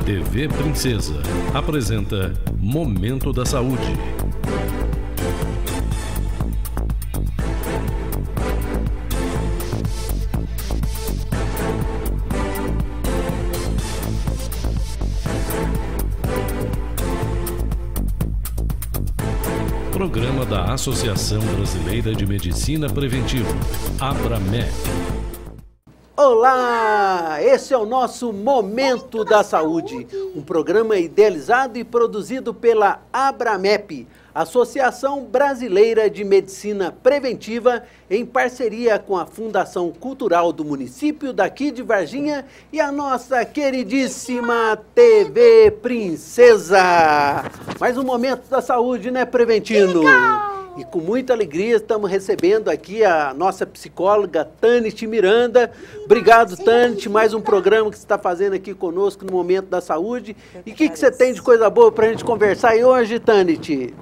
TV Princesa apresenta Momento da Saúde. Programa da Associação Brasileira de Medicina Preventiva, ABRAMEP. Olá! Esse é o nosso Momento da Saúde, um programa idealizado e produzido pela ABRAMEP, Associação Brasileira de Medicina Preventiva, em parceria com a Fundação Cultural do município daqui de Varginha e a nossa queridíssima TV Princesa. Mais um Momento da Saúde, né, Preventino? E com muita alegria estamos recebendo aqui a nossa psicóloga Tanit Miranda. Obrigado, Tanit, mais um programa que você está fazendo aqui conosco no Momento da Saúde. E o que você tem de coisa boa para a gente conversar aí hoje, Tanit?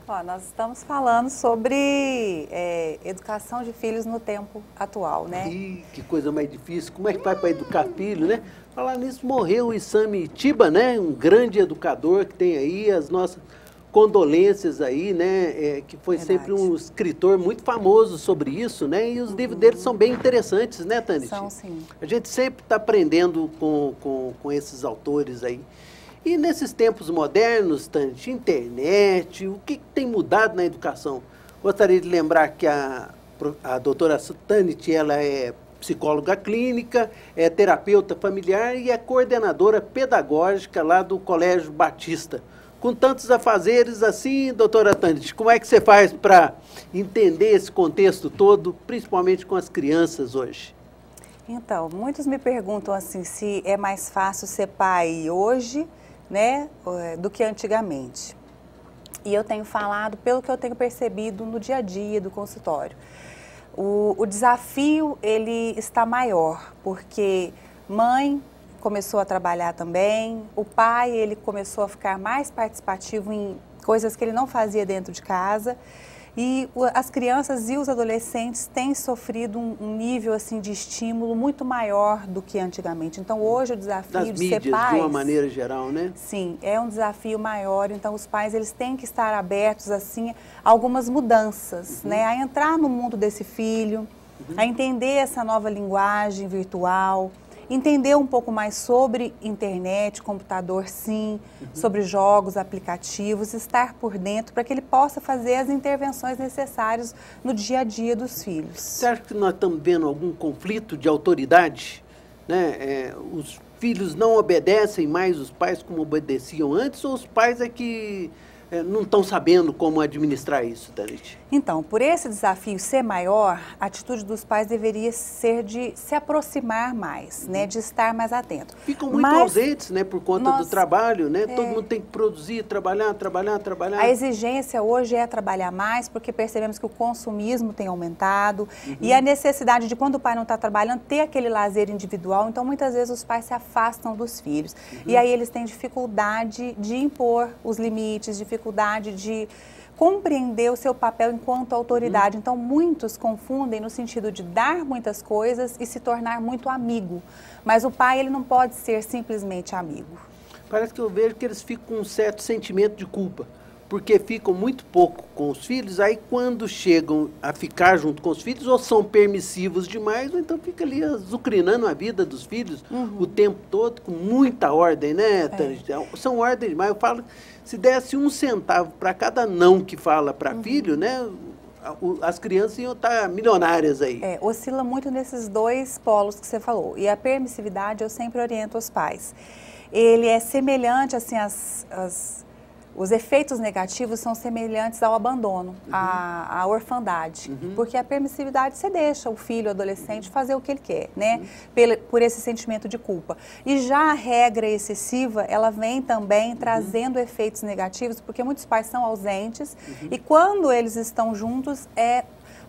Ó, nós estamos falando sobre educação de filhos no tempo atual, né? Ih, que coisa mais difícil. Como é que faz para educar filho, né? Falar nisso, morreu o Isami Tiba, né? Um grande educador que tem aí as nossas condolências aí, né, que foi sempre um escritor muito famoso sobre isso, né, e os livros dele são bem interessantes, né, Tanit? São, sim. A gente sempre está aprendendo com esses autores aí. E nesses tempos modernos, Tanit, internet, o que tem mudado na educação? Gostaria de lembrar que a doutora Tanit, ela é psicóloga clínica, é terapeuta familiar e é coordenadora pedagógica lá do Colégio Batista. Com tantos afazeres assim, doutora Tanit, como é que você faz para entender esse contexto todo, principalmente com as crianças hoje? Então, muitos me perguntam assim, se é mais fácil ser pai hoje, né, do que antigamente. E eu tenho falado, pelo que eu tenho percebido no dia a dia do consultório, o desafio, ele está maior, porque mãe começou a trabalhar também, o pai, ele começou a ficar mais participativo em coisas que ele não fazia dentro de casa, e as crianças e os adolescentes têm sofrido um nível assim de estímulo muito maior do que antigamente. Então hoje o desafio de ser pais, de uma maneira geral, né? Sim, é um desafio maior. Então os pais, eles têm que estar abertos assim a algumas mudanças, né? A entrar no mundo desse filho, a entender essa nova linguagem virtual, entender um pouco mais sobre internet, computador, sim, sobre jogos, aplicativos, estar por dentro para que ele possa fazer as intervenções necessárias no dia a dia dos filhos. Você acha que nós estamos vendo algum conflito de autoridade, né? Os filhos não obedecem mais os pais como obedeciam antes, ou os pais é que não estão sabendo como administrar isso, Tanit? Então, por esse desafio ser maior, a atitude dos pais deveria ser de se aproximar mais, né, de estar mais atento. Ficam muito ausentes, né, por conta do trabalho, né? Todo mundo tem que produzir, trabalhar. A exigência hoje é trabalhar mais, porque percebemos que o consumismo tem aumentado e a necessidade de, quando o pai não está trabalhando, ter aquele lazer individual. Então, muitas vezes os pais se afastam dos filhos. E aí eles têm dificuldade de impor os limites, dificuldade de compreender o seu papel enquanto autoridade. Então, muitos confundem no sentido de dar muitas coisas e se tornar muito amigo. Mas o pai, ele não pode ser simplesmente amigo. Parece que eu vejo que eles ficam com um certo sentimento de culpa, porque ficam muito pouco com os filhos, aí quando chegam a ficar junto com os filhos, ou são permissivos demais, ou então fica ali azucrinando a vida dos filhos o tempo todo, com muita ordem, né? São ordens demais. Eu falo, se desse 1 centavo para cada não que fala para filho, né? As crianças iam estar milionárias aí. Oscila muito nesses dois polos que você falou. E a permissividade, eu sempre oriento os pais. Ele é semelhante, assim, os efeitos negativos são semelhantes ao abandono, à orfandade, porque a permissividade, você deixa o filho, o adolescente, fazer o que ele quer, né? Por esse sentimento de culpa. E já a regra excessiva, ela vem também trazendo efeitos negativos, porque muitos pais são ausentes e quando eles estão juntos,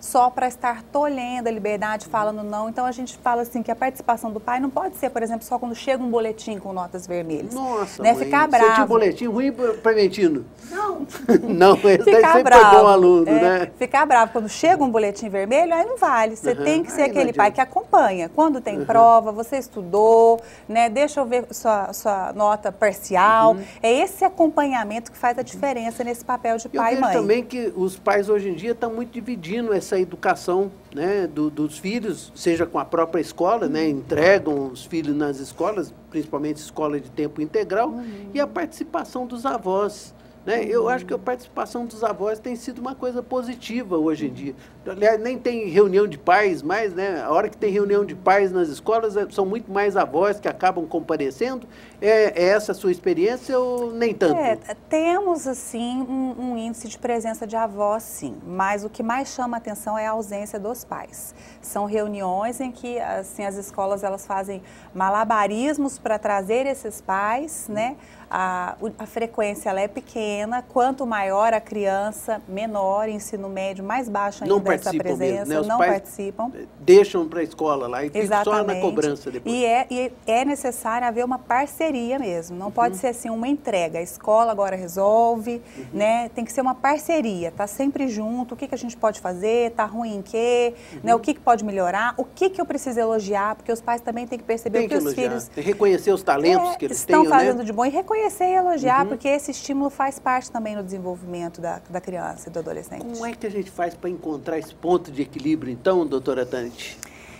só para estar tolhendo a liberdade, falando não. Então a gente fala assim que a participação do pai não pode ser, por exemplo, só quando chega um boletim com notas vermelhas. Nossa, né? Mãe, Ficar bravo. Você tinha boletim ruim, Preventino? Não. Não, esse daí sempre bravo, foi bom aluno, né? Ficar bravo quando chega um boletim vermelho, aí não vale. Você tem que ser aquele pai que acompanha. Quando tem prova, você estudou, né? Deixa eu ver sua nota parcial. É esse acompanhamento que faz a diferença nesse papel de pai e mãe. Eu vejo também que os pais hoje em dia estão muito dividindo essa educação, né, dos filhos, seja com a própria escola, né? Entregam os filhos nas escolas, principalmente escola de tempo integral, e a participação dos avós. Né? Eu acho que a participação dos avós tem sido uma coisa positiva hoje em dia. Aliás, nem tem reunião de pais mais, né? A hora que tem reunião de pais nas escolas, são muito mais avós que acabam comparecendo. É essa a sua experiência ou nem tanto? Temos, assim, um índice de presença de avós, sim. Mas o que mais chama a atenção é a ausência dos pais. São reuniões em que, assim, as escolas elas fazem malabarismos para trazer esses pais, né? A frequência ela é pequena, quanto maior a criança, menor, ensino médio, mais baixo ainda essa presença, mesmo, né? Não participam. Deixam para a escola lá e ficam só na cobrança depois. E é necessário haver uma parceria mesmo, não pode ser assim uma entrega, a escola agora resolve, né? Tem que ser uma parceria, tá sempre junto, o que a gente pode fazer, tá ruim em quê, né? O que pode melhorar, o que eu preciso elogiar, porque os pais também têm que perceber que os filhos... Tem que reconhecer os talentos que eles estão tenham, fazendo né? de bom e reconhecer e elogiar, porque esse estímulo faz parte também no desenvolvimento da criança e do adolescente. Como é que a gente faz para encontrar esse ponto de equilíbrio, então, doutora Tanit?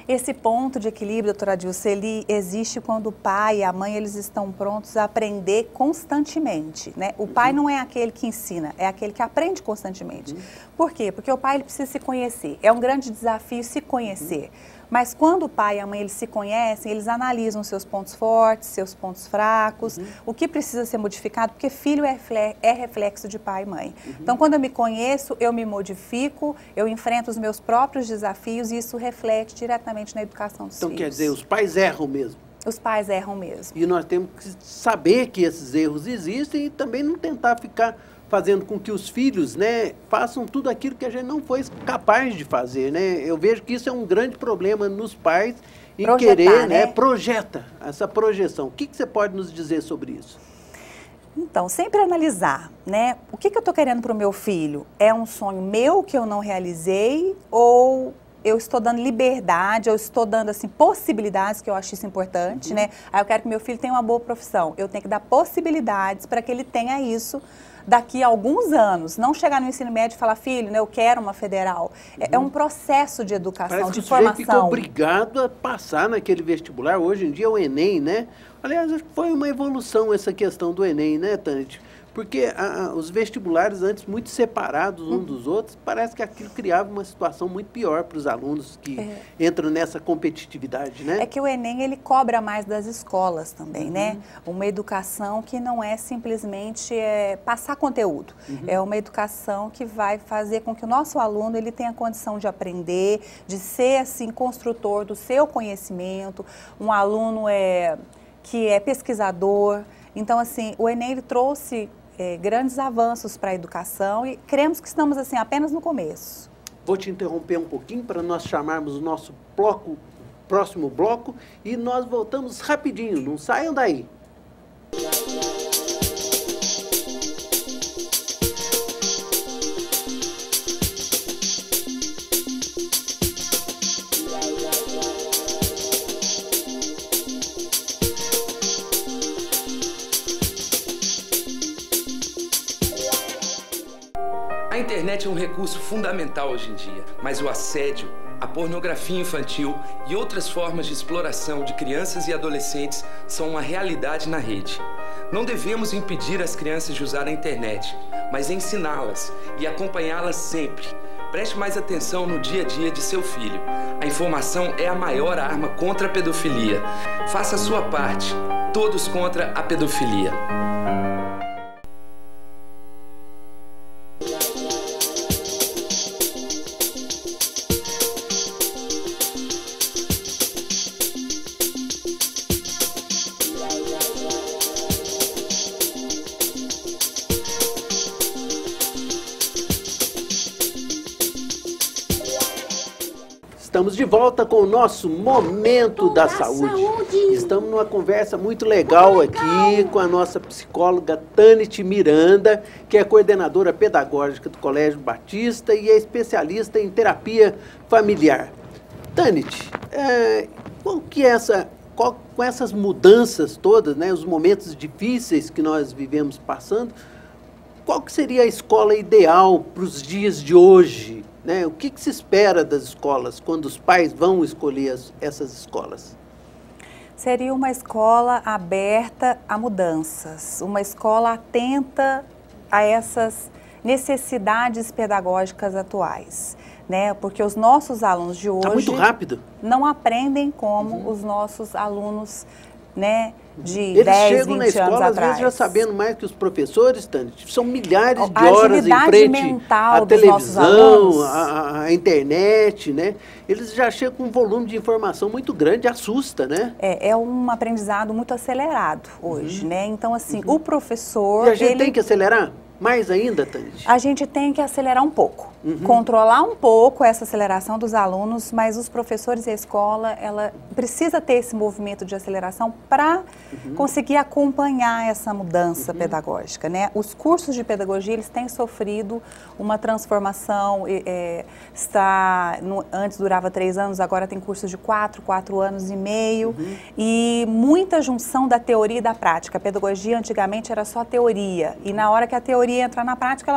Esse ponto de equilíbrio, doutora Dilce, ele existe quando o pai e a mãe eles estão prontos a aprender constantemente, né? O pai não é aquele que ensina, é aquele que aprende constantemente. Por quê? Porque o pai ele precisa se conhecer. É um grande desafio se conhecer. Mas quando o pai e a mãe eles se conhecem, eles analisam seus pontos fortes, seus pontos fracos, o que precisa ser modificado, porque filho é reflexo de pai e mãe. Então, quando eu me conheço, eu me modifico, eu enfrento os meus próprios desafios e isso reflete diretamente na educação dos filhos. Então, quer dizer, os pais erram mesmo. Os pais erram mesmo. E nós temos que saber que esses erros existem e também não tentar ficar fazendo com que os filhos, né, façam tudo aquilo que a gente não foi capaz de fazer, né? Eu vejo que isso é um grande problema nos pais e querer, né, projeta essa projeção. O que você pode nos dizer sobre isso? Então, sempre analisar, né? O que eu estou querendo para o meu filho? É um sonho meu que eu não realizei ou eu estou dando liberdade, eu estou dando, assim, possibilidades, que eu acho isso importante, né? Aí eu quero que meu filho tenha uma boa profissão. Eu tenho que dar possibilidades para que ele tenha isso daqui a alguns anos, não chegar no ensino médio e falar, filho, né, eu quero uma federal. É um processo de educação, parece de que formação. Você fica obrigado a passar naquele vestibular. Hoje em dia o Enem, né? Aliás, acho que foi uma evolução essa questão do Enem, né, Tanit? Porque os vestibulares, antes muito separados uns dos outros, parece que aquilo criava uma situação muito pior para os alunos que entram nessa competitividade, né? É que o Enem, ele cobra mais das escolas também, né? Uma educação que não é simplesmente passar conteúdo. É uma educação que vai fazer com que o nosso aluno ele tenha condição de aprender, de ser, assim, construtor do seu conhecimento. Um aluno que é pesquisador. Então, assim, o Enem ele trouxe grandes avanços para a educação e cremos que estamos, assim, apenas no começo. Vou te interromper um pouquinho para nós chamarmos o nosso próximo bloco e nós voltamos rapidinho, não saiam daí. A internet é um recurso fundamental hoje em dia, mas o assédio, a pornografia infantil e outras formas de exploração de crianças e adolescentes são uma realidade na rede. Não devemos impedir as crianças de usar a internet, mas ensiná-las e acompanhá-las sempre. Preste mais atenção no dia a dia de seu filho. A informação é a maior arma contra a pedofilia. Faça a sua parte. Todos contra a pedofilia. Estamos de volta com o nosso Momento da Saúde. Estamos numa conversa muito legal aqui com a nossa psicóloga Tânit Miranda, que é coordenadora pedagógica do Colégio Batista e é especialista em terapia familiar. Tânit, com essas mudanças todas, né, os momentos difíceis que nós vivemos passando, qual que seria a escola ideal para os dias de hoje? Né? O que se espera das escolas quando os pais vão escolher essas escolas? Seria uma escola aberta a mudanças, uma escola atenta a essas necessidades pedagógicas atuais, né? Porque os nossos alunos de hoje muito rápido. Não aprendem como os nossos alunos, né, de eles 10, chegam 20 na escola, anos às atrás. vezes, já sabendo mais que os professores, são milhares de horas em frente à televisão, à internet, né? Eles já chegam com um volume de informação muito grande, assusta, né? É um aprendizado muito acelerado hoje, né? Então, assim, o professor... E a gente tem que acelerar? Mais ainda, Tânit? A gente tem que acelerar um pouco, controlar um pouco essa aceleração dos alunos, mas os professores e a escola, ela precisa ter esse movimento de aceleração para conseguir acompanhar essa mudança pedagógica, né? Os cursos de pedagogia, eles têm sofrido uma transformação, antes durava 3 anos, agora tem cursos de 4 anos e meio, e muita junção da teoria e da prática. A pedagogia antigamente era só teoria, e na hora que a teoria entrar na prática,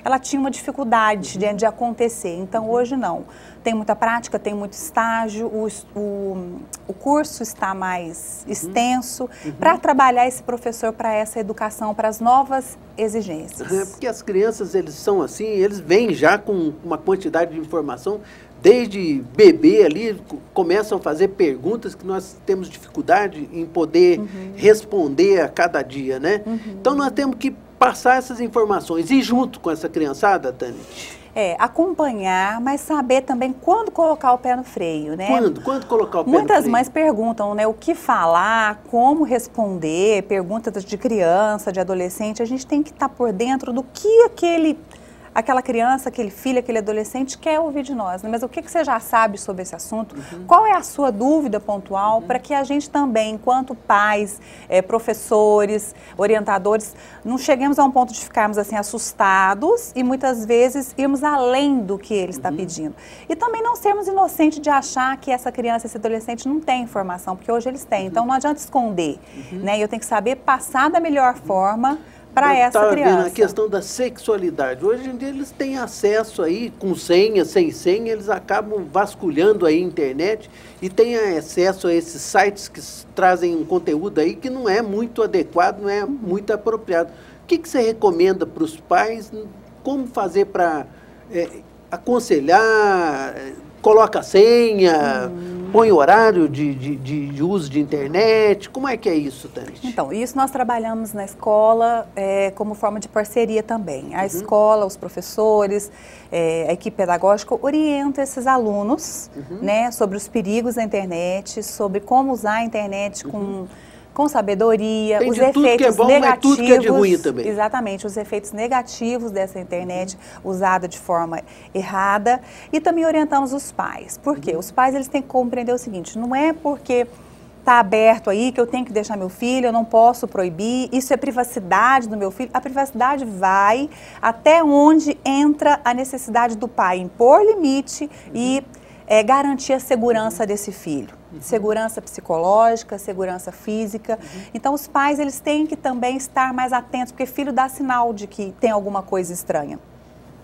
ela tinha uma dificuldade de acontecer. Então, hoje não. Tem muita prática, tem muito estágio, o curso está mais extenso para trabalhar esse professor para essa educação, para as novas exigências. Porque as crianças, eles são assim, eles vêm já com uma quantidade de informação, desde bebê ali, começam a fazer perguntas que nós temos dificuldade em poder responder a cada dia, né? Então, nós temos que passar essas informações e junto com essa criançada, Tânit? Acompanhar, mas saber também quando colocar o pé no freio, né? Quando colocar o pé no freio? Muitas mães perguntam, né, o que falar, como responder, perguntas de criança, de adolescente. A gente tem que estar por dentro do que aquela criança, aquele filho, aquele adolescente quer ouvir de nós, né? Mas o que você já sabe sobre esse assunto? Qual é a sua dúvida pontual para que a gente também, enquanto pais, professores, orientadores, não cheguemos a um ponto de ficarmos assim assustados e muitas vezes irmos além do que ele está pedindo. E também não sermos inocentes de achar que essa criança, esse adolescente não tem informação, porque hoje eles têm. Então não adianta esconder, né? E eu tenho que saber passar da melhor forma para essa criança. Vendo a questão da sexualidade. Hoje em dia eles têm acesso aí, com senha, sem senha, eles acabam vasculhando aí a internet e têm acesso a esses sites que trazem um conteúdo aí que não é muito adequado, não é muito apropriado. O que você recomenda para os pais? Como fazer para aconselhar, coloca a senha, põe horário de uso de internet? Como é que é isso, Tânit? Então, isso nós trabalhamos na escola como forma de parceria também. A escola, os professores, a equipe pedagógica orienta esses alunos, né, sobre os perigos da internet, sobre como usar a internet com sabedoria, tem os de tudo efeitos que é bom, negativos, mas tudo que é de ruim também. Exatamente, os efeitos negativos dessa internet usada de forma errada, e também orientamos os pais. Por quê? Os pais, eles têm que compreender o seguinte: não é porque está aberto aí que eu tenho que deixar meu filho, eu não posso proibir, isso é privacidade do meu filho. A privacidade vai até onde entra a necessidade do pai impor limite e garantir a segurança desse filho. Segurança psicológica, segurança física. Então, os pais, eles têm que também estar mais atentos, porque filho dá sinal de que tem alguma coisa estranha.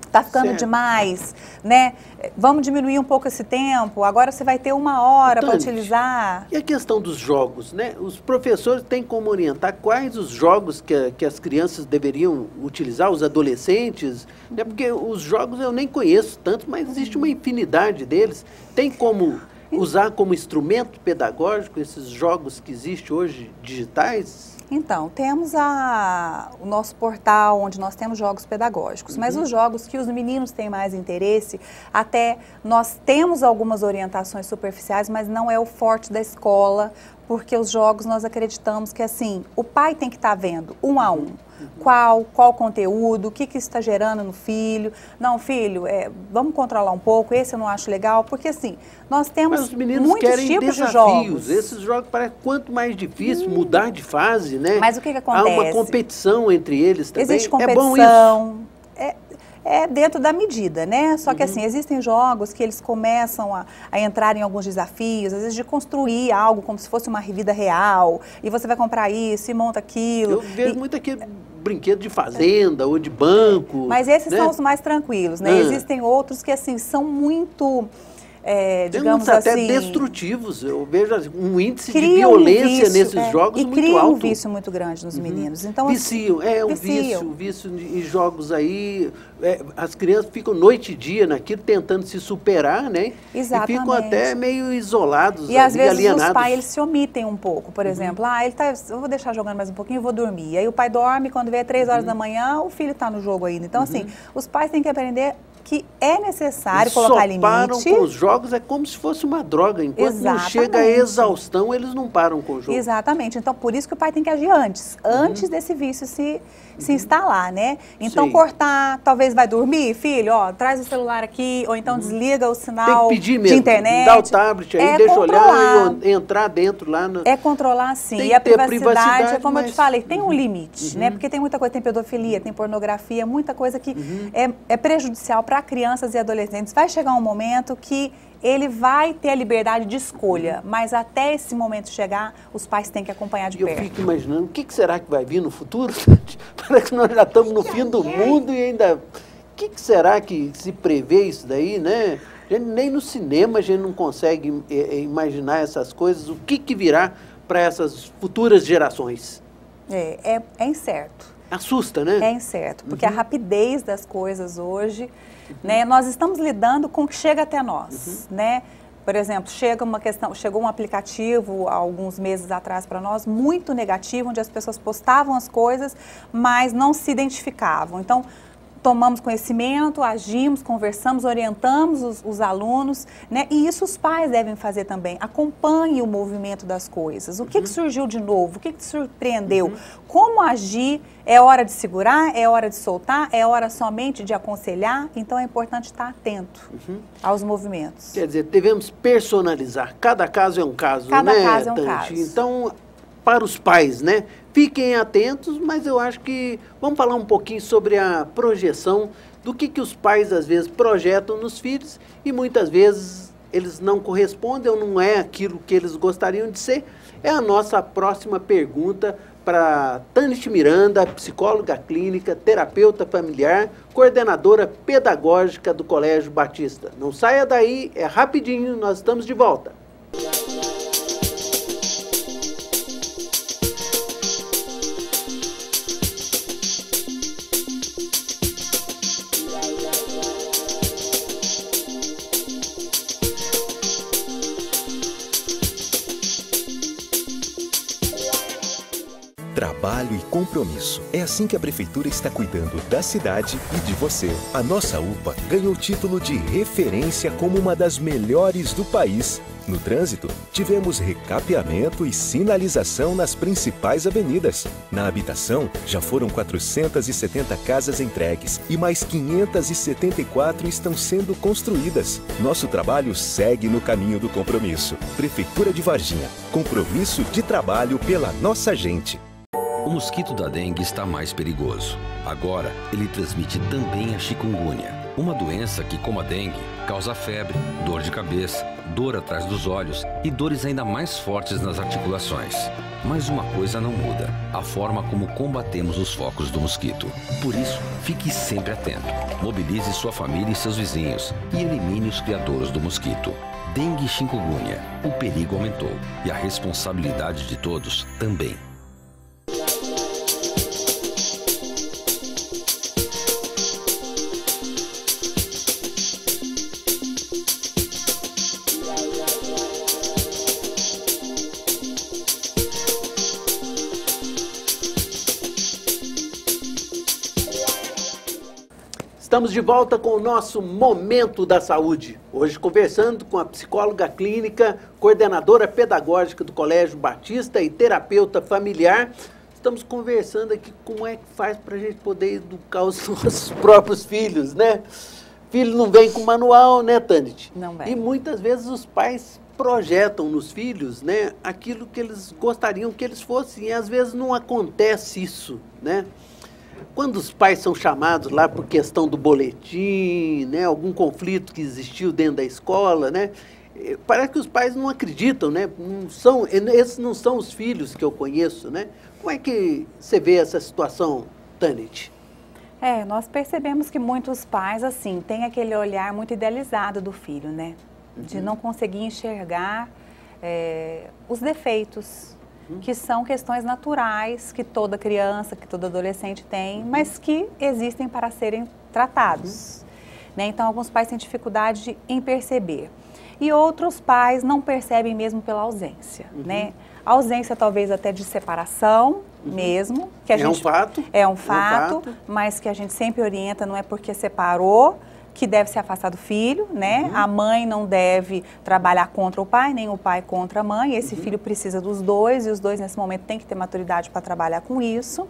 Está ficando demais, né? Vamos diminuir um pouco esse tempo, agora você vai ter 1 hora para utilizar. E a questão dos jogos, né? Os professores têm como orientar quais os jogos que as crianças deveriam utilizar, os adolescentes, né? Porque os jogos eu nem conheço tanto, mas existe uma infinidade deles. Tem como usar como instrumento pedagógico esses jogos que existem hoje, digitais? Então, temos o nosso portal, onde nós temos jogos pedagógicos, mas os jogos que os meninos têm mais interesse, até nós temos algumas orientações superficiais, mas não é o forte da escola, porque os jogos nós acreditamos que assim, o pai tem que estar vendo, um a um. Qual conteúdo, o que isso está gerando no filho. Não, filho, vamos controlar um pouco, esse eu não acho legal, porque assim, nós temos Mas os meninos muitos querem tipos desafios. de jogos. Esses jogos parecem quanto mais difícil mudar de fase, né? Mas o que acontece? Há uma competição entre eles também. Existe competição. É bom isso. É dentro da medida, né? Só que assim, existem jogos que eles começam a entrar em alguns desafios, às vezes de construir algo como se fosse uma vida real, e você vai comprar isso e monta aquilo. Eu vejo muito aquele brinquedo de fazenda ou de banco. Mas esses né? são os mais tranquilos, né? Existem outros que assim, são muito... digamos Tem uns até assim, destrutivos. Eu vejo um índice de cria violência nesses jogos muito cria alto. um vício muito grande nos meninos. Então, Viciam, um vício em jogos aí. As crianças ficam noite e dia naquilo, tentando se superar, né? Exatamente. E ficam até meio isolados, e às vezes alienados. os pais eles se omitem um pouco. Por exemplo, eu vou deixar jogando mais um pouquinho e vou dormir. Aí o pai dorme, quando vê 3 horas da manhã, o filho está no jogo ainda. Então, assim, os pais têm que aprender que é necessário colocar limite. Param com os jogos, é como se fosse uma droga. Enquanto não chega a exaustão, eles não param com o jogo. Exatamente. Então, por isso que o pai tem que agir antes desse vício se instalar, né? Então, cortar, talvez vai dormir, filho, traz o celular aqui, ou então desliga o sinal tem que pedir mesmo, de internet. Dá o tablet aí, deixa olhar e entrar dentro lá. É controlar, sim. Tem e a que ter privacidade, é como eu te falei, tem um limite, né? Uhum. Porque tem muita coisa, tem pedofilia, tem pornografia, muita coisa que é prejudicial para crianças e adolescentes. Vai chegar um momento que ele vai ter a liberdade de escolha, mas até esse momento chegar, os pais têm que acompanhar de perto. Eu fico imaginando, o que será que vai vir no futuro? Parece que nós já estamos no fim do mundo e ainda... O que será que se prevê isso daí, né? Nem no cinema a gente não consegue imaginar essas coisas. O que virá para essas futuras gerações? É incerto. Assusta, né? É incerto, porque a rapidez das coisas hoje, né, nós estamos lidando com o que chega até nós, né? Por exemplo, chegou um aplicativo há alguns meses atrás para nós, muito negativo, onde as pessoas postavam as coisas, mas não se identificavam. Então, tomamos conhecimento, agimos, conversamos, orientamos os alunos, né? E isso os pais devem fazer também. Acompanhe o movimento das coisas. O que surgiu de novo? O que te surpreendeu? Como agir? É hora de segurar? É hora de soltar? É hora somente de aconselhar? Então é importante estar atento aos movimentos. Quer dizer, devemos personalizar. Cada caso é um caso, Cada né, caso é um Tante? caso. Então, para os pais, né? Fiquem atentos, mas eu acho que vamos falar um pouquinho sobre a projeção do que os pais às vezes projetam nos filhos e muitas vezes eles não correspondem ou não é aquilo que eles gostariam de ser. É a nossa próxima pergunta para Tante Miranda, psicóloga clínica, terapeuta familiar, coordenadora pedagógica do Colégio Batista. Não saia daí, é rapidinho, nós estamos de volta. Trabalho e compromisso. É assim que a Prefeitura está cuidando da cidade e de você. A nossa UPA ganhou o título de referência como uma das melhores do país. No trânsito, tivemos recapeamento e sinalização nas principais avenidas. Na habitação, já foram 470 casas entregues e mais 574 estão sendo construídas. Nosso trabalho segue no caminho do compromisso. Prefeitura de Varginha. Compromisso de trabalho pela nossa gente. O mosquito da dengue está mais perigoso. Agora, ele transmite também a chikungunya, uma doença que, como a dengue, causa febre, dor de cabeça, dor atrás dos olhos e dores ainda mais fortes nas articulações. Mas uma coisa não muda: a forma como combatemos os focos do mosquito. Por isso, fique sempre atento. Mobilize sua família e seus vizinhos e elimine os criadores do mosquito. Dengue e chikungunya. O perigo aumentou e a responsabilidade de todos também. Estamos de volta com o nosso Momento da Saúde. Hoje conversando com a psicóloga clínica, coordenadora pedagógica do Colégio Batista e terapeuta familiar. Estamos conversando aqui como é que faz para a gente poder educar os nossos próprios filhos, né? Filho não vem com manual, né, Tanit? Não vem. E muitas vezes os pais projetam nos filhos, né, aquilo que eles gostariam que eles fossem, e às vezes não acontece isso, né? Quando os pais são chamados lá por questão do boletim, né, algum conflito que existiu dentro da escola, né, parece que os pais não acreditam, né, esses não são os filhos que eu conheço, né? Como é que você vê essa situação, Tanit? Nós percebemos que muitos pais, assim, têm aquele olhar muito idealizado do filho, né? De não conseguir enxergar os defeitos, que são questões naturais que toda criança, que todo adolescente tem, mas que existem para serem tratados. Né? Então, alguns pais têm dificuldade em perceber. E outros pais não percebem mesmo pela ausência, né? A ausência talvez até de separação mesmo. Que a gente, um fato. É um fato, mas que a gente sempre orienta, não é porque separou que deve se afastar do filho, né? A mãe não deve trabalhar contra o pai, nem o pai contra a mãe. Esse filho precisa dos dois, e os dois nesse momento têm que ter maturidade para trabalhar com isso.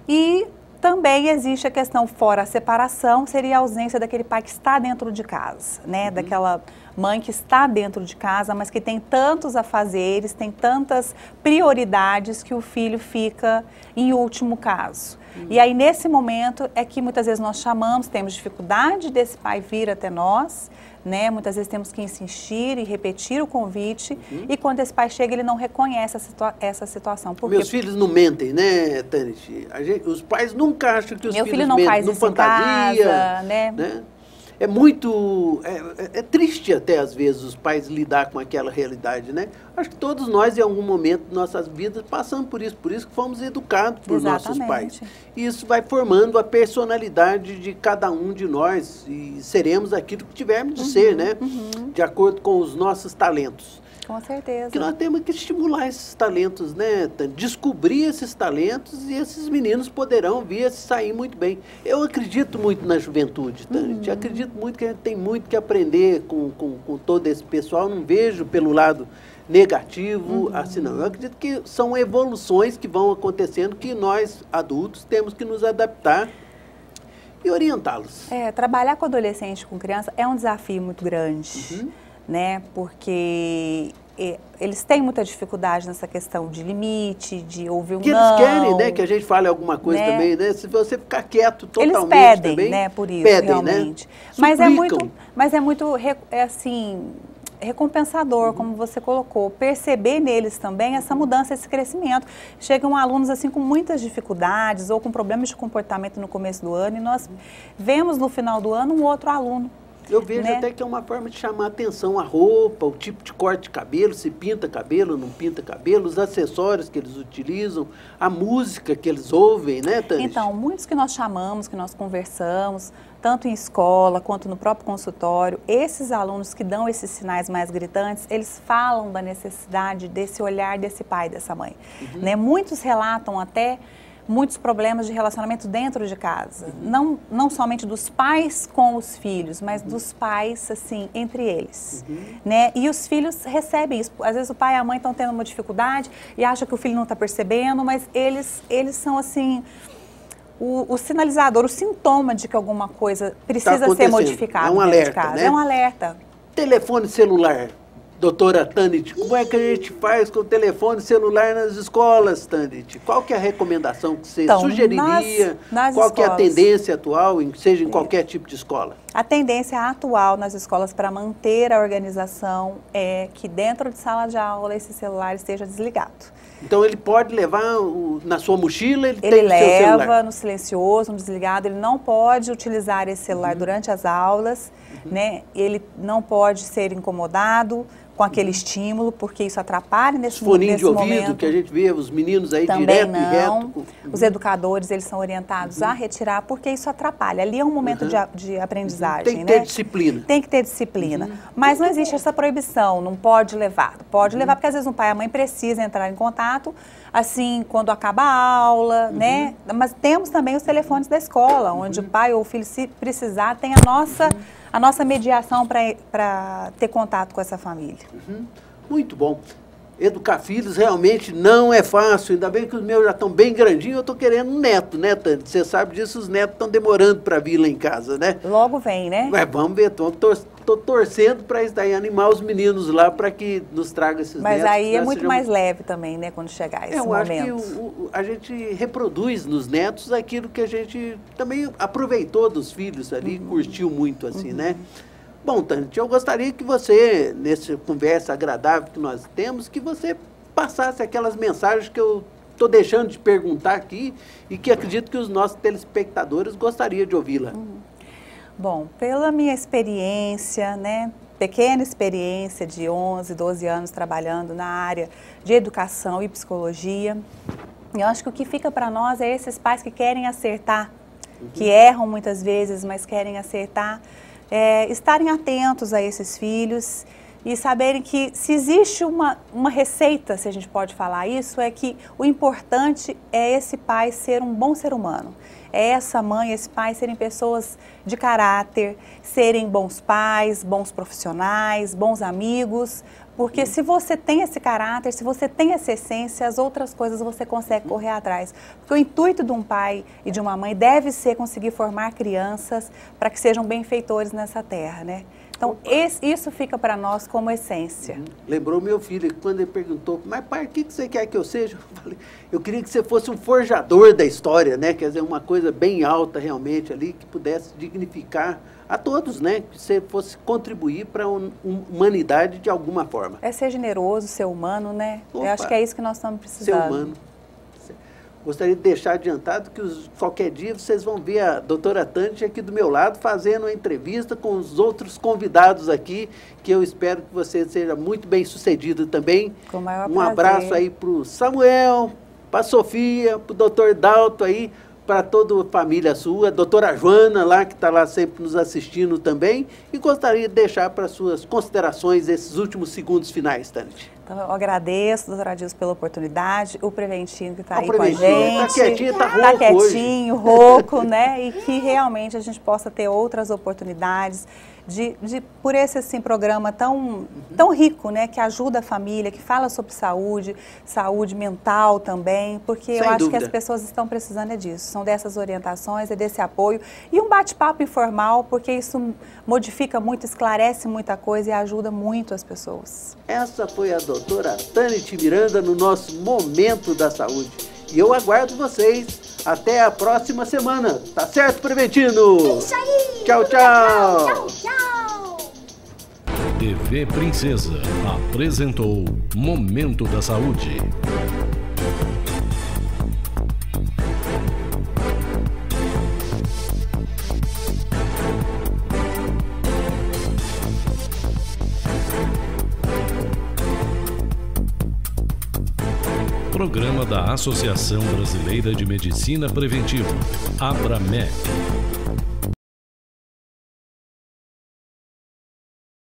E também existe a questão fora a separação, seria a ausência daquele pai que está dentro de casa, né? Daquela mãe que está dentro de casa, mas que tem tantos afazeres, tem tantas prioridades que o filho fica em último caso. E aí, nesse momento, é que muitas vezes nós chamamos, temos dificuldade desse pai vir até nós, né? Muitas vezes temos que insistir e repetir o convite, e quando esse pai chega, ele não reconhece essa situação. Porque meus filhos não mentem, né, Tanit? Os pais nunca acham que os meu filhos filho não mentem, faz não isso fantasia, em casa, né? É muito... É triste até, às vezes, os pais lidar com aquela realidade, né? Acho que todos nós, em algum momento de nossas vidas, passamos por isso que fomos educados por nossos pais. E isso vai formando a personalidade de cada um de nós, e seremos aquilo que tivermos de ser, né? De acordo com os nossos talentos. Com certeza. Que nós temos que estimular esses talentos, né? Descobrir esses talentos, e esses meninos poderão vir a se sair muito bem. Eu acredito muito na juventude, Tanit. Acredito muito que a gente tem muito que aprender com todo esse pessoal. Não vejo pelo lado negativo, assim não. Eu acredito que são evoluções que vão acontecendo, que nós, adultos, temos que nos adaptar e orientá-los. Trabalhar com adolescente, com criança, é um desafio muito grande. Né? Porque eles têm muita dificuldade nessa questão de limite, de ouvir um não. Que eles querem, né? Que a gente fale alguma coisa também, né? Se você ficar quieto totalmente eles pedem, também, né? Por isso, pedem, realmente. Né? Mas é muito assim, recompensador, como você colocou, perceber neles também essa mudança, esse crescimento. Chegam alunos assim com muitas dificuldades ou com problemas de comportamento no começo do ano, e nós vemos no final do ano um outro aluno. Eu vejo até que é uma forma de chamar a atenção, a roupa, o tipo de corte de cabelo, se pinta cabelo, não pinta cabelo, os acessórios que eles utilizam, a música que eles ouvem, né, Tanit? Então, muitos que nós chamamos, que nós conversamos, tanto em escola quanto no próprio consultório, esses alunos que dão esses sinais mais gritantes, eles falam da necessidade desse olhar desse pai e dessa mãe. Né? Muitos relatam até muitos problemas de relacionamento dentro de casa, não somente dos pais com os filhos, mas dos pais, assim, entre eles, né? E os filhos recebem isso. Às vezes o pai e a mãe estão tendo uma dificuldade e acham que o filho não está percebendo, mas eles são, assim, o sinalizador, o sintoma de que alguma coisa precisa ser modificada. É um alerta, né? É um alerta. Telefone celular. Doutora Tanit, como é que a gente faz com o telefone celular nas escolas, Tanit? Qual que é a recomendação que você sugeriria? Qual que é a tendência atual, seja em qualquer tipo de escola? A tendência atual nas escolas para manter a organização é que dentro de sala de aula esse celular esteja desligado. Então ele pode levar na sua mochila, ele tem ele o seu celular? Ele leva no silencioso, no desligado, ele não pode utilizar esse celular durante as aulas, né? Ele não pode ser incomodado com aquele estímulo, porque isso atrapalha nesse momento. Foninho de ouvido, que a gente vê os meninos aí também direto não. e reto. Os educadores, eles são orientados a retirar, porque isso atrapalha. Ali é um momento de aprendizagem, Tem que ter disciplina. Tem que ter disciplina. Mas não existe essa proibição, não pode levar. Pode levar, porque às vezes o pai e a mãe precisam entrar em contato, assim, quando acaba a aula, né? Mas temos também os telefones da escola, onde o pai ou o filho, se precisar, tem a nossa mediação para ter contato com essa família. Muito bom. Educar filhos realmente não é fácil, ainda bem que os meus já estão bem grandinhos, eu estou querendo um neto, né, Tânia? Você sabe disso, os netos estão demorando para vir lá em casa, né? Logo vem, né? Mas vamos ver, estou torcendo para isso daí, animar os meninos lá para que nos traga esses netos. Mas aí é muito mais leve também, né, quando chegar esse momento. Eu acho que a gente reproduz nos netos aquilo que a gente também aproveitou dos filhos ali, curtiu muito assim, né? Bom, Tânia, eu gostaria que você, nessa conversa agradável que nós temos, que você passasse aquelas mensagens que eu estou deixando de perguntar aqui e que acredito que os nossos telespectadores gostariam de ouvi-la. Bom, pela minha experiência, né, pequena experiência de 11, 12 anos trabalhando na área de educação e psicologia, eu acho que o que fica para nós é esses pais que querem acertar, que erram muitas vezes, mas querem acertar, estarem atentos a esses filhos e saberem que se existe uma receita, se a gente pode falar isso, é que o importante é esse pai ser um bom ser humano. É essa mãe, esse pai serem pessoas de caráter, serem bons pais, bons profissionais, bons amigos, porque se você tem esse caráter, se você tem essa essência, as outras coisas você consegue correr atrás. Porque o intuito de um pai e de uma mãe deve ser conseguir formar crianças para que sejam benfeitores nessa terra, né? Então, isso fica para nós como essência. Lembrou meu filho, quando ele perguntou, mas pai, o que você quer que eu seja? Eu falei, eu queria que você fosse um forjador da história, né? Quer dizer, uma coisa bem alta realmente ali, que pudesse dignificar a todos, né? Que você fosse contribuir para a humanidade de alguma forma. É ser generoso, ser humano, né? Opa, eu acho que é isso que nós estamos precisando. Ser humano. Gostaria de deixar adiantado que qualquer dia vocês vão ver a doutora Tânia aqui do meu lado fazendo uma entrevista com os outros convidados aqui, que eu espero que você seja muito bem sucedido também. Com o maior prazer. Abraço aí para o Samuel, para a Sofia, para o doutor Dalto aí, para toda a família sua, a doutora Joana lá, que está lá sempre nos assistindo também, e gostaria de deixar para suas considerações esses últimos segundos finais, Tânia. Então, eu agradeço, doutora Adilson, pela oportunidade, o Preventino que está aí com a gente. Está quietinho, está rouco hoje. Está quietinho, rouco, né? E que realmente a gente possa ter outras oportunidades por esse assim, programa tão rico, né? Que ajuda a família, que fala sobre saúde mental também, porque eu acho que as pessoas estão precisando disso. São dessas orientações, desse apoio e um bate-papo informal, porque isso modifica muito, esclarece muita coisa e ajuda muito as pessoas. Essa foi a doutora Tânia Miranda no nosso Momento da Saúde. E eu aguardo vocês até a próxima semana. Tá certo, Preventino? Isso aí! Tchau, tchau! Tchau, tchau! TV Princesa apresentou Momento da Saúde. Programa da Associação Brasileira de Medicina Preventiva, ABRAMEP.